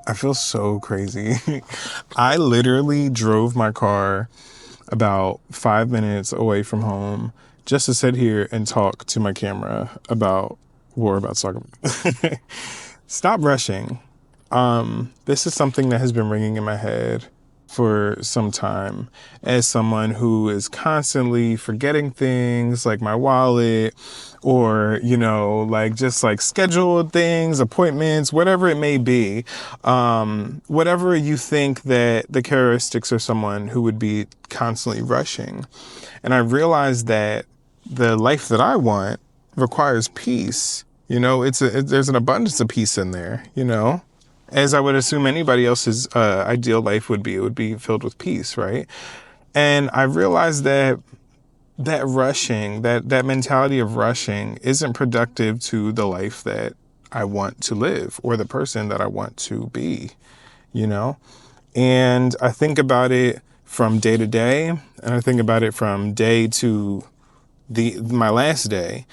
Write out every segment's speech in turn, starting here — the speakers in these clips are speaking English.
I feel so crazy. I literally drove my car about 5 minutes away from home just to sit here and talk to my camera about what we're about to talk about. Stop rushing. This is something that has been ringing in my head for some time as someone who is constantly forgetting things like my wallet or, like just like scheduled things, appointments, whatever it may be. Whatever you think that the characteristics of someone who would be constantly rushing. And I realized that the life that I want requires peace. There's an abundance of peace in there, as I would assume anybody else's ideal life would be. It would be filled with peace, right? And I realized that rushing, that mentality of rushing isn't productive to the life that I want to live or the person that I want to be, you know? And I think about it from day to day, and I think about it from day to my last day,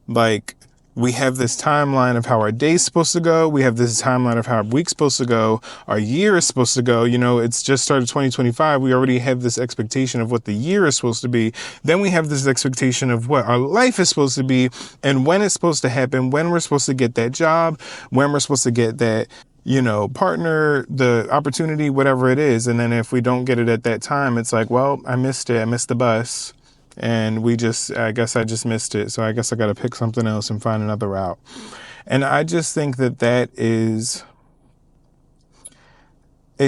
like we have this timeline of how our day's supposed to go. We have this timeline of how our week's supposed to go. Our year is supposed to go. It's just started 2025. We already have this expectation of what the year is supposed to be. Then we have this expectation of what our life is supposed to be and when it's supposed to happen, when we're supposed to get that job, when we're supposed to get that, partner, the opportunity, whatever it is. And then if we don't get it at that time, it's like, well, I missed it. I missed the bus. And I guess I just missed it. So I guess I got to pick something else and find another route. And I just think it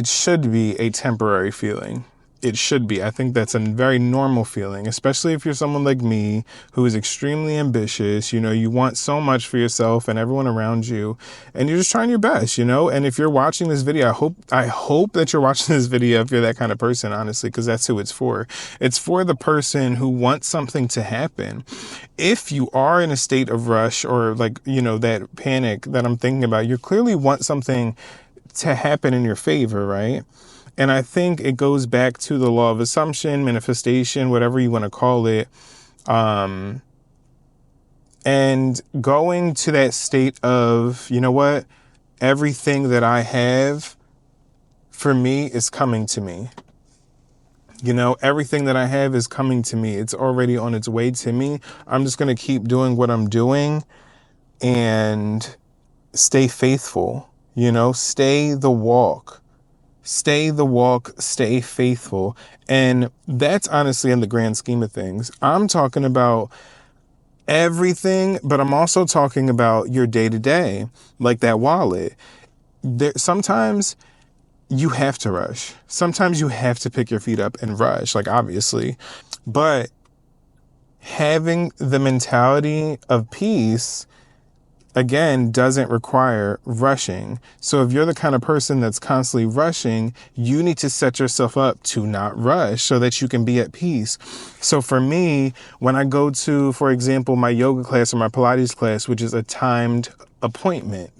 should be a temporary feeling. It should be. I think that's a very normal feeling, especially if you're someone like me who is extremely ambitious. You want so much for yourself and everyone around you, and you're just trying your best, And if you're watching this video, I hope that you're watching this video if you're that kind of person, honestly, because that's who it's for. It's for the person who wants something to happen. If you are in a state of rush or that panic that I'm thinking about, you clearly want something to happen in your favor, right? And I think it goes back to the law of assumption, manifestation, whatever you want to call it. And going to that state of, what? Everything that I have for me is coming to me. Everything that I have is coming to me. It's already on its way to me. I'm just going to keep doing what I'm doing and stay faithful, stay the walk. Stay the walk, stay faithful. And that's honestly in the grand scheme of things. I'm talking about everything, but I'm also talking about your day to day, like that wallet. Sometimes you have to rush. Sometimes you have to pick your feet up and rush, obviously. But having the mentality of peace, again, doesn't require rushing. So if you're the kind of person that's constantly rushing, you need to set yourself up to not rush so that you can be at peace. So for me, when I go to, for example, my yoga class or my Pilates class, which is a timed appointment,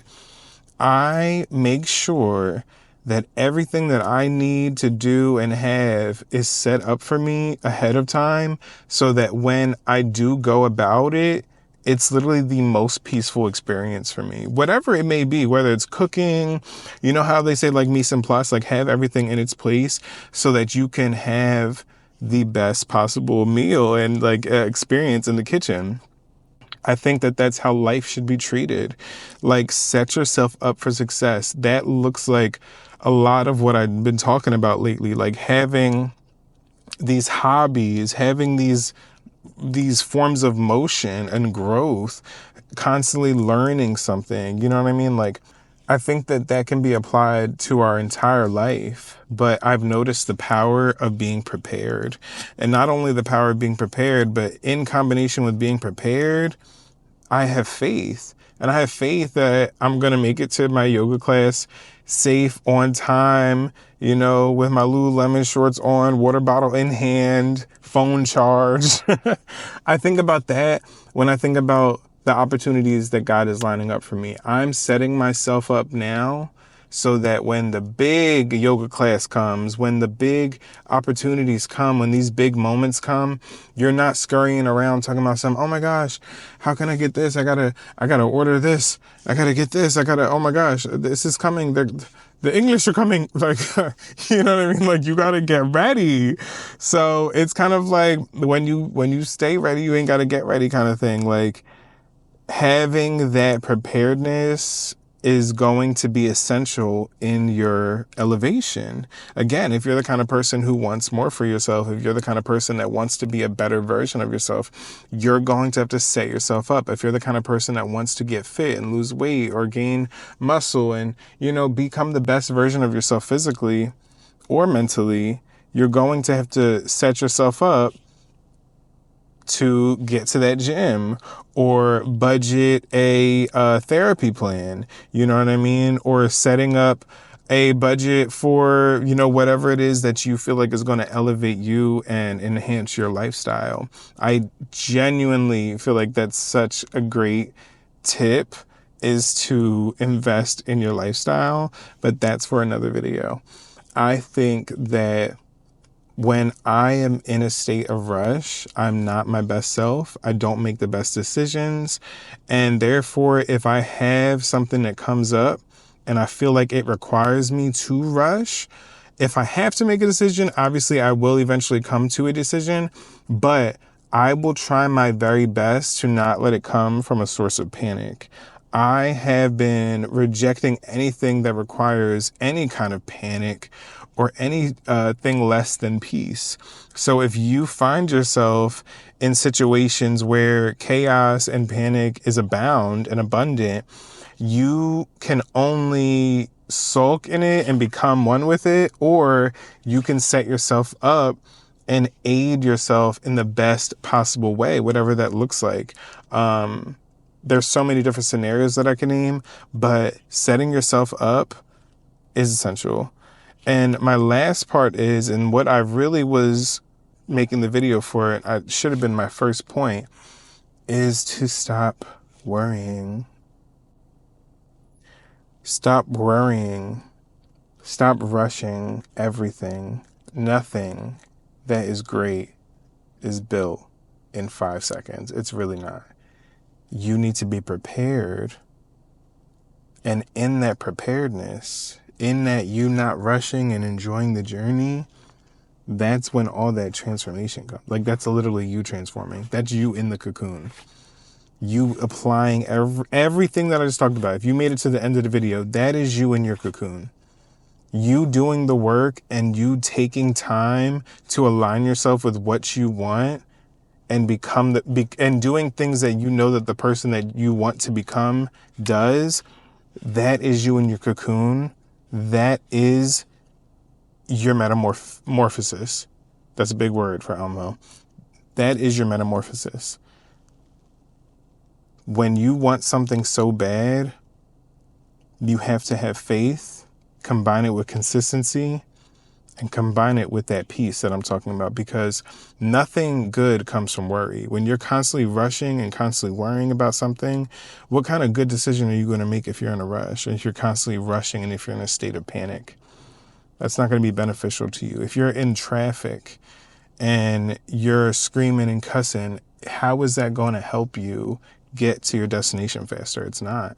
I make sure that everything that I need to do and have is set up for me ahead of time so that when I do go about it, it's literally the most peaceful experience for me, whatever it may be, whether it's cooking, how they say mise en place, have everything in its place so that you can have the best possible meal and experience in the kitchen. I think that that's how life should be treated. Set yourself up for success. That looks like a lot of what I've been talking about lately, having these hobbies, having these forms of motion and growth, constantly learning something, you know what I mean? I think that can be applied to our entire life, but I've noticed the power of being prepared. And not only the power of being prepared, but in combination with being prepared, I have faith. And I have faith that I'm going to make it to my yoga class safe, on time, with my Lululemon shorts on, water bottle in hand, phone charged. I think about that when I think about the opportunities that God is lining up for me. I'm setting myself up now so that when the big yoga class comes, when the big opportunities come, when these big moments come, you're not scurrying around talking about something. Oh my gosh, how can I get this? I gotta order this. I gotta get this. Oh my gosh, this is coming. The English are coming. Like, you know what I mean? Like, you gotta get ready. So it's kind of like when you stay ready, you ain't gotta get ready kind of thing. Like, having that preparedness is going to be essential in your elevation. Again, if you're the kind of person who wants more for yourself, if you're the kind of person that wants to be a better version of yourself, you're going to have to set yourself up. If you're the kind of person that wants to get fit and lose weight or gain muscle and, become the best version of yourself physically or mentally, you're going to have to set yourself up to get to that gym or budget a therapy plan, you know what I mean? Or setting up a budget for, whatever it is that you feel like is going to elevate you and enhance your lifestyle. I genuinely feel like that's such a great tip, is to invest in your lifestyle, but that's for another video. I think that when I am in a state of rush, I'm not my best self. I don't make the best decisions. And therefore, if I have something that comes up and I feel like it requires me to rush, if I have to make a decision, obviously I will eventually come to a decision, but I will try my very best to not let it come from a source of panic. I have been rejecting anything that requires any kind of panic or anything less than peace. So if you find yourself in situations where chaos and panic is abound and abundant, you can only sulk in it and become one with it, or you can set yourself up and aid yourself in the best possible way, whatever that looks like. There's so many different scenarios that I can name, but setting yourself up is essential. And my last part is, and what I really was making the video for, it, I should have been my first point, is to stop worrying. Stop worrying. Stop rushing everything. Nothing that is great is built in 5 seconds. It's really not. You need to be prepared. And in that preparedness, in that you not rushing and enjoying the journey, that's when all that transformation comes. Like, that's literally you transforming. That's you in the cocoon. You applying everything that I just talked about. If you made it to the end of the video, that is you in your cocoon. You doing the work and you taking time to align yourself with what you want and and doing things that you know that the person that you want to become does. That is you in your cocoon. That is your metamorphosis. That's a big word for Elmo. That is your metamorphosis. When you want something so bad, you have to have faith, combine it with consistency, and combine it with that peace that I'm talking about, because nothing good comes from worry. When you're constantly rushing and constantly worrying about something, what kind of good decision are you going to make if you're in a rush, if you're constantly rushing, and if you're in a state of panic? That's not going to be beneficial to you. If you're in traffic and you're screaming and cussing, how is that going to help you get to your destination faster? It's not.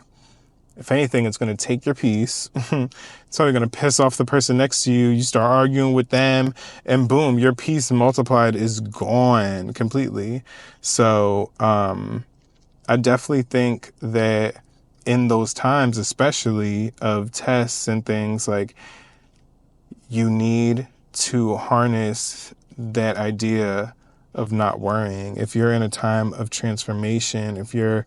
If anything, it's going to take your peace. It's probably going to piss off the person next to you. You start arguing with them, and boom, your peace multiplied is gone completely. So I definitely think that in those times, especially of tests and things, like, you need to harness that idea of not worrying. If you're in a time of transformation, if you're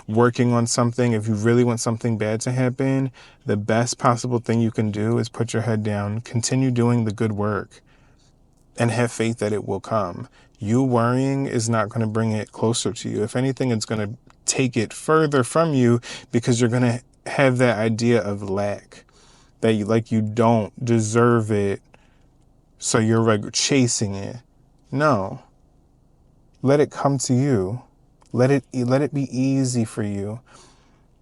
working on something, if you really want something bad to happen, the best possible thing you can do is put your head down, continue doing the good work, and have faith that it will come. You worrying is not going to bring it closer to you. If anything, it's going to take it further from you, because you're going to have that idea of lack, that you don't deserve it, so you're chasing it. No. Let it come to you. Let it be easy for you.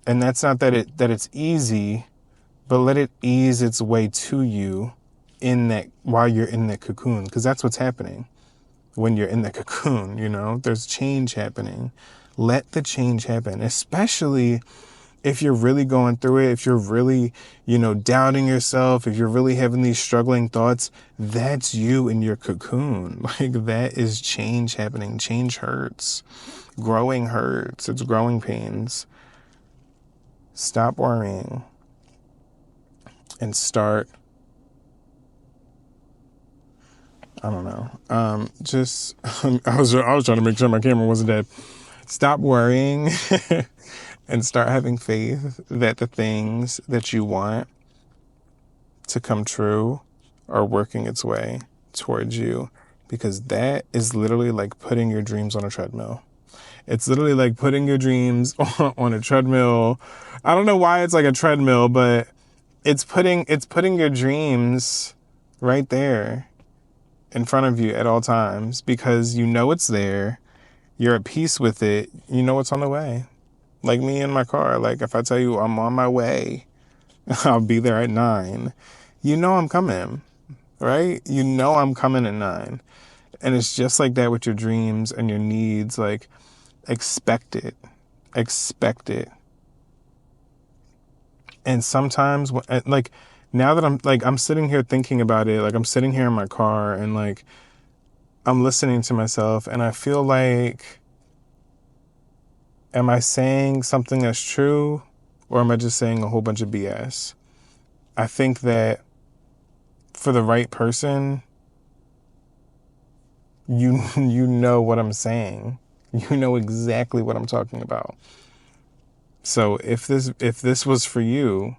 And that's not that it's easy, but let it ease its way to you in that, while you're in that cocoon, because that's what's happening when you're in the cocoon. There's change happening. Let the change happen, especially if you're really going through it, if you're really, doubting yourself, if you're really having these struggling thoughts. That's you in your cocoon. Like, that is change happening. Change hurts. Growing hurts. It's growing pains. Stop worrying and start, I don't know. Just, I was trying to make sure my camera wasn't dead. Stop worrying and start having faith that the things that you want to come true are working its way towards you, because that is literally like putting your dreams on a treadmill. It's literally like putting your dreams on a treadmill. I don't know why it's like a treadmill, but it's putting your dreams right there in front of you at all times, because it's there. You're at peace with it. It's on the way. Like me in my car. Like, if I tell you I'm on my way, I'll be there at 9. I'm coming, right? I'm coming at 9. And it's just like that with your dreams and your needs. Like, expect it. Expect it. And sometimes, like, now that I'm sitting here thinking about it, like, I'm sitting here in my car and, like, I'm listening to myself, and I feel like, am I saying something that's true, or am I just saying a whole bunch of BS? I think that for the right person, you know what I'm saying. You know exactly what I'm talking about. So if this was for you,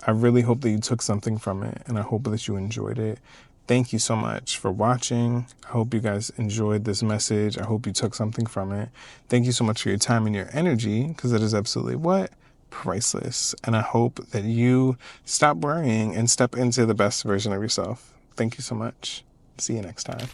I really hope that you took something from it, and I hope that you enjoyed it. Thank you so much for watching. I hope you guys enjoyed this message. I hope you took something from it. Thank you so much for your time and your energy, because it is absolutely priceless. And I hope that you stop worrying and step into the best version of yourself. Thank you so much. See you next time.